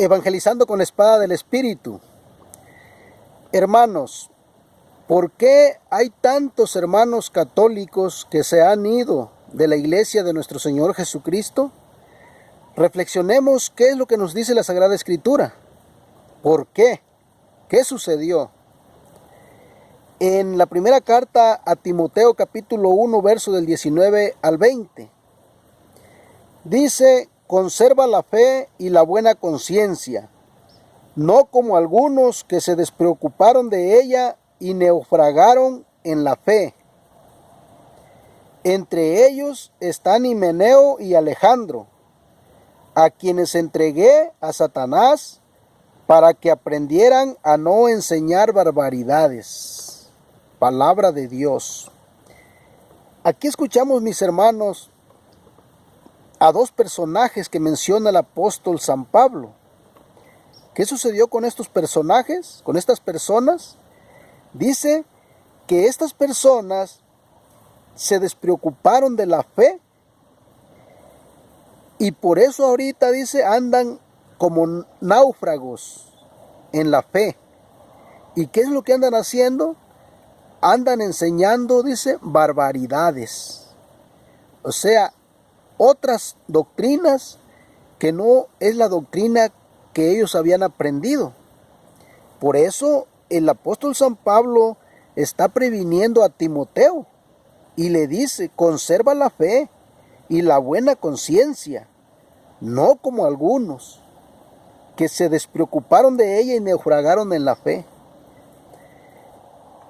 Evangelizando con la espada del Espíritu. Hermanos, ¿por qué hay tantos hermanos católicos que se han ido de la iglesia de nuestro Señor Jesucristo? Reflexionemos qué es lo que nos dice la Sagrada Escritura. ¿Por qué? ¿Qué sucedió? En la primera carta a Timoteo, capítulo 1, verso del 19 al 20, dice: conserva la fe y la buena conciencia, no como algunos que se despreocuparon de ella y naufragaron en la fe. Entre ellos están Himeneo y Alejandro, a quienes entregué a Satanás para que aprendieran a no enseñar barbaridades. Palabra de Dios. Aquí escuchamos, mis hermanos, a dos personajes que menciona el apóstol San Pablo. ¿Qué sucedió con estos personajes, con estas personas? Dice que estas personas se despreocuparon de la fe y por eso ahorita, dice, andan como náufragos en la fe. ¿Y qué es lo que andan haciendo? Andan enseñando, dice, barbaridades. O sea, otras doctrinas que no es la doctrina que ellos habían aprendido. Por eso el apóstol San Pablo está previniendo a Timoteo y le dice: conserva la fe y la buena conciencia, no como algunos que se despreocuparon de ella y naufragaron en la fe.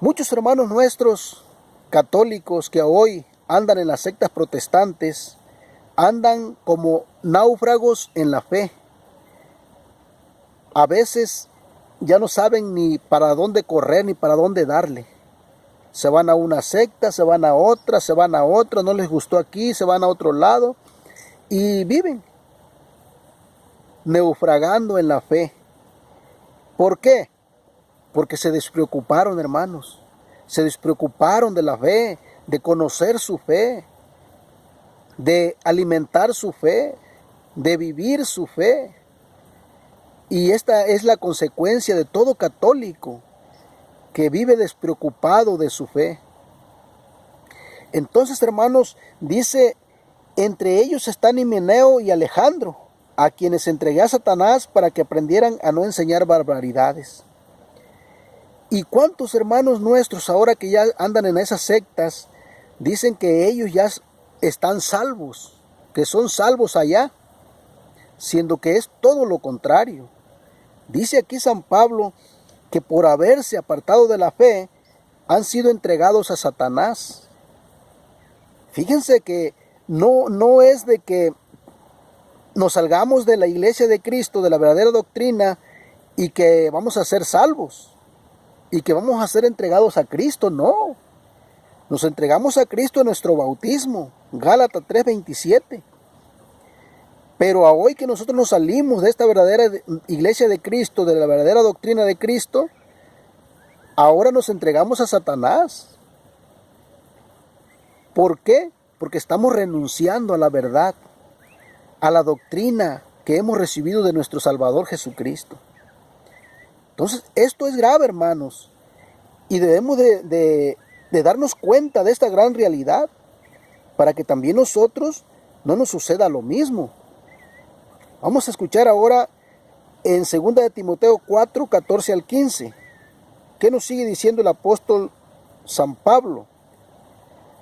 Muchos hermanos nuestros católicos que hoy andan en las sectas protestantes andan como náufragos en la fe. A veces ya no saben ni para dónde correr ni para dónde darle. Se van a una secta, se van a otra, no les gustó aquí, se van a otro lado y viven naufragando en la fe. ¿Por qué? Porque se despreocuparon, hermanos. Se despreocuparon de la fe, de conocer su fe, de alimentar su fe, de vivir su fe. Y esta es la consecuencia de todo católico que vive despreocupado de su fe. Entonces, hermanos, dice: entre ellos están Himeneo y Alejandro, a quienes entregué a Satanás para que aprendieran a no enseñar barbaridades. ¿Y cuántos hermanos nuestros ahora que ya andan en esas sectas dicen que ellos ya están salvos, que son salvos allá, siendo que es todo lo contrario? Dice aquí San Pablo que por haberse apartado de la fe han sido entregados a Satanás. Fíjense que no es de que nos salgamos de la iglesia de Cristo, de la verdadera doctrina, y que vamos a ser salvos y que vamos a ser entregados a Cristo. No, nos entregamos a Cristo en nuestro bautismo, Gálatas 3:27. Pero a hoy que nosotros nos salimos de esta verdadera iglesia de Cristo, de la verdadera doctrina de Cristo, ahora nos entregamos a Satanás. ¿Por qué? Porque estamos renunciando a la verdad, a la doctrina que hemos recibido de nuestro Salvador Jesucristo. Entonces, esto es grave, hermanos, y debemos de darnos cuenta de esta gran realidad para que también nosotros no nos suceda lo mismo. Vamos a escuchar ahora en 2 de Timoteo 4, 14 al 15. ¿Qué nos sigue diciendo el apóstol San Pablo?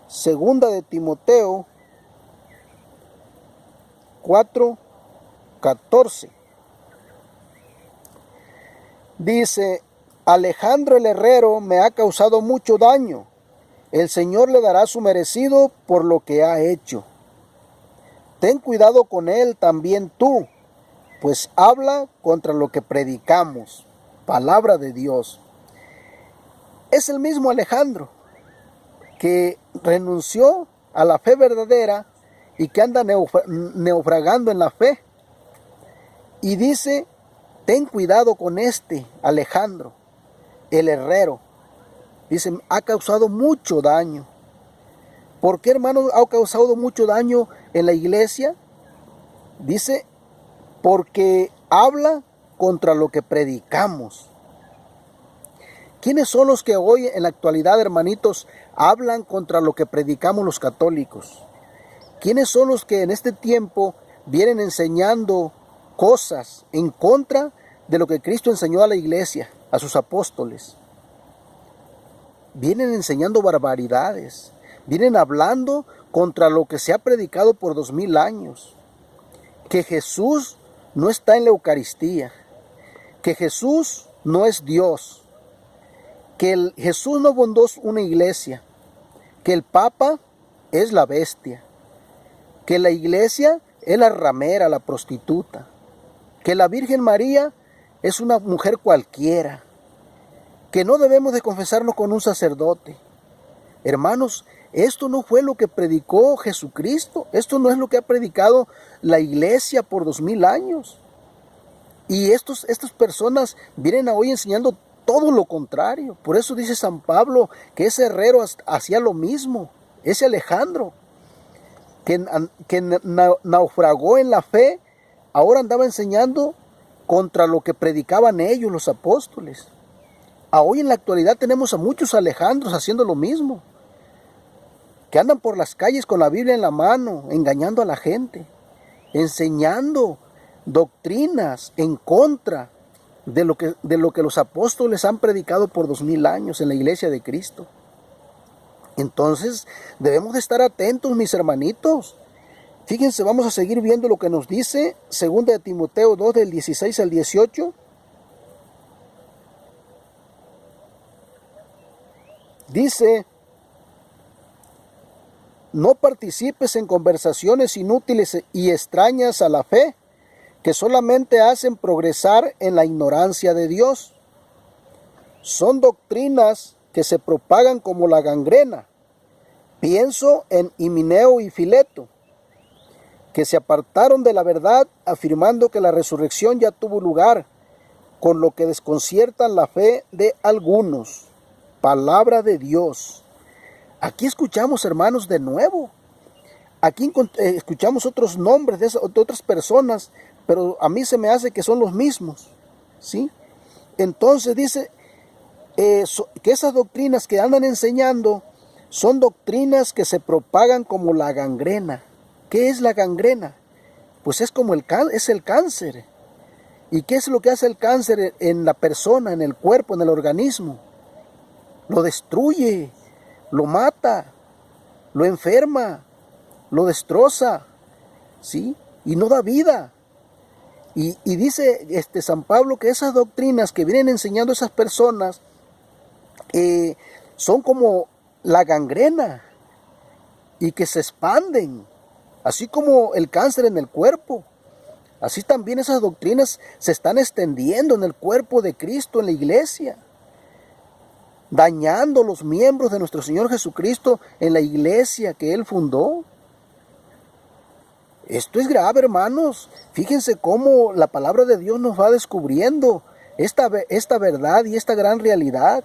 2 de Timoteo 4, 14. Dice: Alejandro el herrero me ha causado mucho daño. El Señor le dará su merecido por lo que ha hecho. Ten cuidado con él también tú, pues habla contra lo que predicamos. Palabra de Dios. Es el mismo Alejandro que renunció a la fe verdadera y que anda naufragando en la fe. Y dice: ten cuidado con este Alejandro, el herrero. Dice: ha causado mucho daño. ¿Por qué, hermanos, ha causado mucho daño en la iglesia? Dice: porque habla contra lo que predicamos. ¿Quiénes son los que hoy en la actualidad, hermanitos, hablan contra lo que predicamos los católicos? ¿Quiénes son los que en este tiempo vienen enseñando cosas en contra de lo que Cristo enseñó a la iglesia, a sus apóstoles? Vienen enseñando barbaridades, vienen hablando contra lo que se ha predicado por 2000 años. Que Jesús no está en la Eucaristía, que Jesús no es Dios, que Jesús no fundó una iglesia, que el Papa es la bestia, que la iglesia es la ramera, la prostituta, que la Virgen María es una mujer cualquiera, que no debemos de confesarnos con un sacerdote. Hermanos, esto no fue lo que predicó Jesucristo, esto no es lo que ha predicado la iglesia por 2000 años. Y estas personas vienen hoy enseñando todo lo contrario. Por eso dice San Pablo que ese herrero hacía lo mismo, ese Alejandro, que naufragó en la fe, ahora andaba enseñando contra lo que predicaban ellos, los apóstoles. Hoy en la actualidad tenemos a muchos Alejandros haciendo lo mismo, que andan por las calles con la Biblia en la mano, engañando a la gente, enseñando doctrinas en contra de lo que los apóstoles han predicado por 2000 años en la iglesia de Cristo. Entonces debemos de estar atentos, mis hermanitos. Fíjense, vamos a seguir viendo lo que nos dice 2 de Timoteo 2 del 16 al 18. Dice: no participes en conversaciones inútiles y extrañas a la fe, que solamente hacen progresar en la ignorancia de Dios. Son doctrinas que se propagan como la gangrena. Pienso en Himeneo y Fileto, que se apartaron de la verdad afirmando que la resurrección ya tuvo lugar, con lo que desconciertan la fe de algunos. Palabra de Dios. Aquí escuchamos, hermanos, de nuevo. Aquí escuchamos otros nombres de otras personas, pero a mí se me hace que son los mismos, ¿sí? Entonces dice que esas doctrinas que andan enseñando son doctrinas que se propagan como la gangrena. ¿Qué es la gangrena? Pues es como el cáncer. ¿Y qué es lo que hace el cáncer en la persona, en el cuerpo, en el organismo? Lo destruye, lo mata, lo enferma, lo destroza, ¿sí? Y no da vida. Y dice San Pablo que esas doctrinas que vienen enseñando esas personas son como la gangrena y que se expanden, así como el cáncer en el cuerpo. Así también esas doctrinas se están extendiendo en el cuerpo de Cristo, en la iglesia, dañando los miembros de nuestro Señor Jesucristo en la iglesia que Él fundó. Esto es grave, hermanos. Fíjense cómo la palabra de Dios nos va descubriendo esta verdad y esta gran realidad,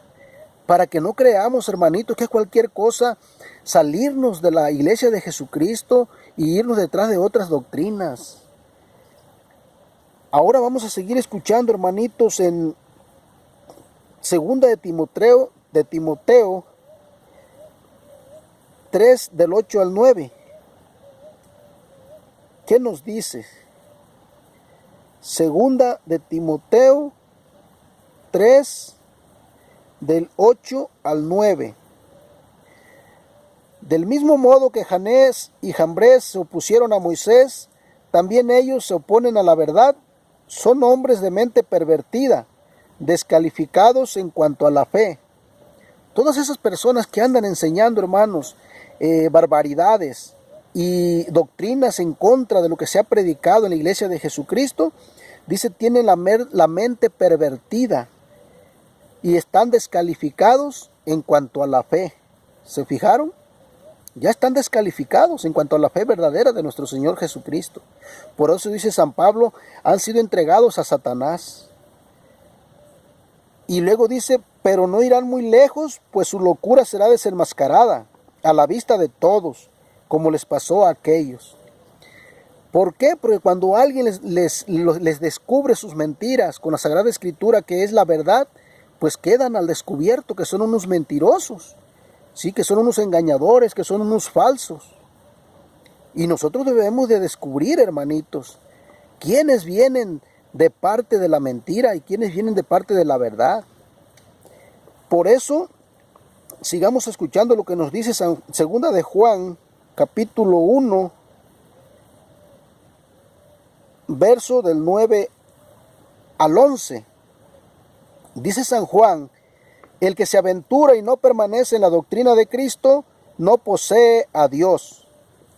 para que no creamos, hermanitos, que es cualquier cosa salirnos de la iglesia de Jesucristo y irnos detrás de otras doctrinas. Ahora vamos a seguir escuchando, hermanitos, en 2 de Timoteo 3 del 8 al 9. ¿Qué nos dice? 2 de Timoteo 3 del 8 al 9. Del mismo modo que Janés y Jambres se opusieron a Moisés, también ellos se oponen a la verdad. Son hombres de mente pervertida, descalificados en cuanto a la fe. Todas esas personas que andan enseñando, hermanos, barbaridades y doctrinas en contra de lo que se ha predicado en la iglesia de Jesucristo, dice, tienen la mente pervertida y están descalificados en cuanto a la fe. ¿Se fijaron? Ya están descalificados en cuanto a la fe verdadera de nuestro Señor Jesucristo. Por eso dice San Pablo, han sido entregados a Satanás. Y luego dice, pero no irán muy lejos, pues su locura será desenmascarada a la vista de todos, como les pasó a aquellos. ¿Por qué? Porque cuando alguien les descubre sus mentiras con la Sagrada Escritura, que es la verdad, pues quedan al descubierto que son unos mentirosos, ¿sí? Que son unos engañadores, que son unos falsos. Y nosotros debemos de descubrir, hermanitos, quiénes vienen de parte de la mentira y quiénes vienen de parte de la verdad. Por eso, sigamos escuchando lo que nos dice segunda de Juan, capítulo 1, verso del 9 al 11. Dice San Juan: el que se aventura y no permanece en la doctrina de Cristo, no posee a Dios.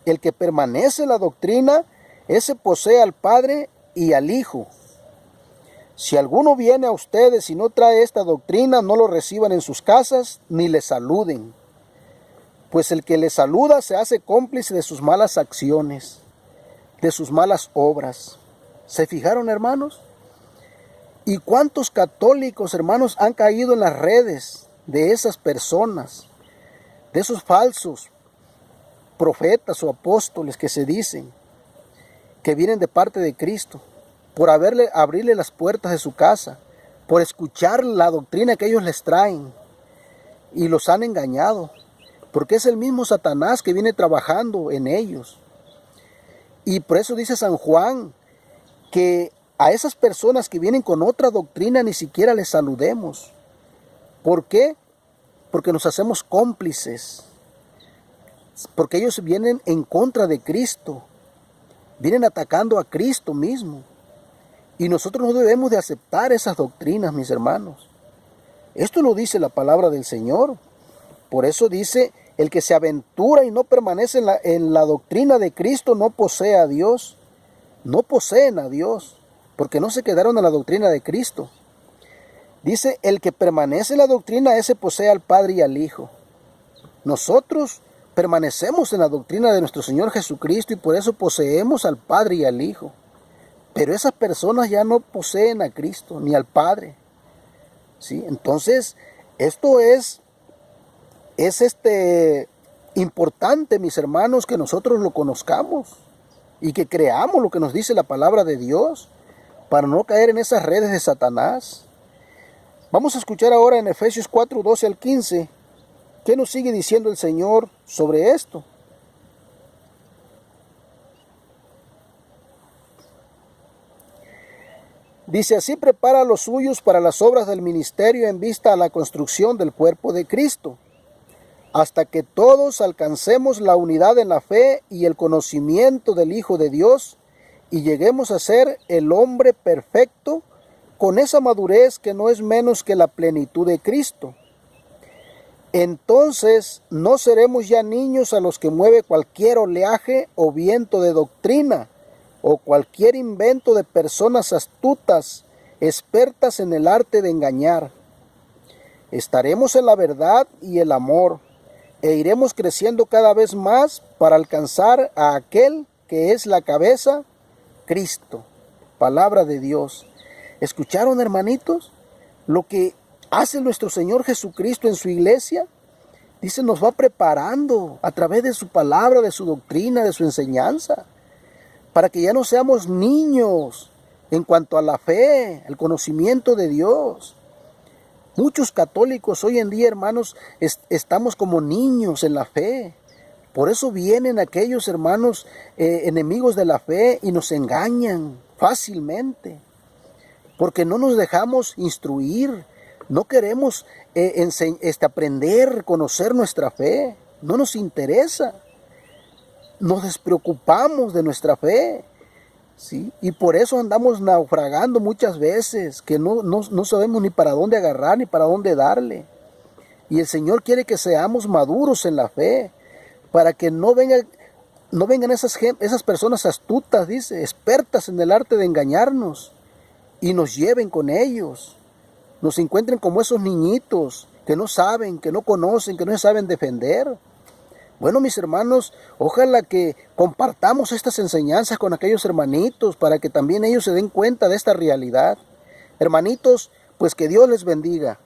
El que permanece en la doctrina, ese posee al Padre y al Hijo. Si alguno viene a ustedes y no trae esta doctrina, no lo reciban en sus casas, ni le saluden. Pues el que le saluda se hace cómplice de sus malas acciones, de sus malas obras. ¿Se fijaron, hermanos? ¿Y cuántos católicos, hermanos, han caído en las redes de esas personas, de esos falsos profetas o apóstoles que se dicen que vienen de parte de Cristo, por abrirle las puertas de su casa, por escuchar la doctrina que ellos les traen, y los han engañado, porque es el mismo Satanás que viene trabajando en ellos? Y por eso dice San Juan que a esas personas que vienen con otra doctrina ni siquiera les saludemos. ¿Por qué? Porque nos hacemos cómplices. Porque ellos vienen en contra de Cristo. Vienen atacando a Cristo mismo. Y nosotros no debemos de aceptar esas doctrinas, mis hermanos. Esto lo dice la palabra del Señor. Por eso dice: el que se aventura y no permanece en la doctrina de Cristo no posee a Dios. No poseen a Dios, porque no se quedaron en la doctrina de Cristo. Dice: el que permanece en la doctrina, ese posee al Padre y al Hijo. Nosotros permanecemos en la doctrina de nuestro Señor Jesucristo y por eso poseemos al Padre y al Hijo. Pero esas personas ya no poseen a Cristo ni al Padre, ¿sí? Entonces, esto es importante, mis hermanos, que nosotros lo conozcamos y que creamos lo que nos dice la palabra de Dios para no caer en esas redes de Satanás. Vamos a escuchar ahora en Efesios 4, 12 al 15, ¿qué nos sigue diciendo el Señor sobre esto? Dice: así prepara a los suyos para las obras del ministerio en vista a la construcción del cuerpo de Cristo, hasta que todos alcancemos la unidad en la fe y el conocimiento del Hijo de Dios, y lleguemos a ser el hombre perfecto, con esa madurez que no es menos que la plenitud de Cristo. Entonces no seremos ya niños a los que mueve cualquier oleaje o viento de doctrina, o cualquier invento de personas astutas, expertas en el arte de engañar. Estaremos en la verdad y el amor, e iremos creciendo cada vez más para alcanzar a aquel que es la cabeza, Cristo. Palabra de Dios. ¿Escucharon, hermanitos? Lo que hace nuestro Señor Jesucristo en su iglesia. Dice, nos va preparando a través de su palabra, de su doctrina, de su enseñanza, para que ya no seamos niños en cuanto a la fe, el conocimiento de Dios. Muchos católicos hoy en día, hermanos, estamos como niños en la fe. Por eso vienen aquellos hermanos enemigos de la fe y nos engañan fácilmente. Porque no nos dejamos instruir, no queremos aprender, conocer nuestra fe. No nos interesa. Nos despreocupamos de nuestra fe, ¿sí? Y por eso andamos naufragando muchas veces, que no sabemos ni para dónde agarrar ni para dónde darle. Y el Señor quiere que seamos maduros en la fe, para que no vengan esas personas astutas, dice, expertas en el arte de engañarnos, y nos lleven con ellos, nos encuentren como esos niñitos que no saben, que no conocen, que no se saben defender. Bueno, mis hermanos, ojalá que compartamos estas enseñanzas con aquellos hermanitos para que también ellos se den cuenta de esta realidad. Hermanitos, pues que Dios les bendiga.